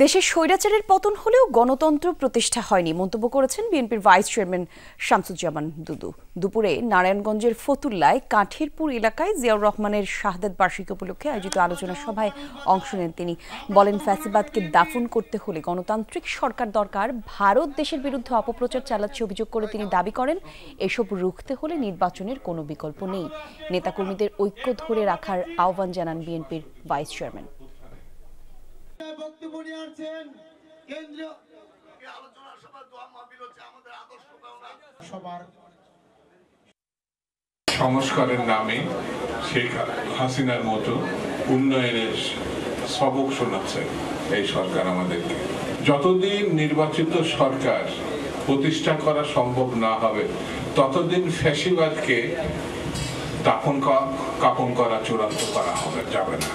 দেশে স্বৈরাচারের পতন হলেও গণতন্ত্র প্রতিষ্ঠা হয়নি মন্তব্য করেছেন বিএনপির ভাইস চেয়ারম্যান শামসুজ্জামান দুদু। দুপুরে নারায়ণগঞ্জের ফতুল্লায় কাঠিরপুর এলাকায় জিয়াউর রহমানের শাহাদাত বার্ষিকী উপলক্ষে আয়োজিত আলোচনা সভায় অংশ নেন তিনি। বলেন, ফ্যাসিবাদকে দাফন করতে হলে গণতান্ত্রিক সরকার দরকার। ভারত দেশের বিরুদ্ধে অপপ্রচার চালাচ্ছে অভিযোগ করে তিনি দাবি করেন, এসব রুখতে হলে নির্বাচনের কোনো বিকল্প নেই। নেতাকর্মীদের ঐক্য ধরে রাখার আহ্বান জানান বিএনপির ভাইস চেয়ারম্যান। সংস্কারের নামে শেখ হাসিনার মতো উন্নয়নের সবক শোনাচ্ছে এই সরকার আমাদেরকে। যতদিন নির্বাচিত সরকার প্রতিষ্ঠা করা সম্ভব না হবে ততদিন ফ্যাসিবাদকে দাফন কাফন করা চূড়ান্ত করা যাবে না।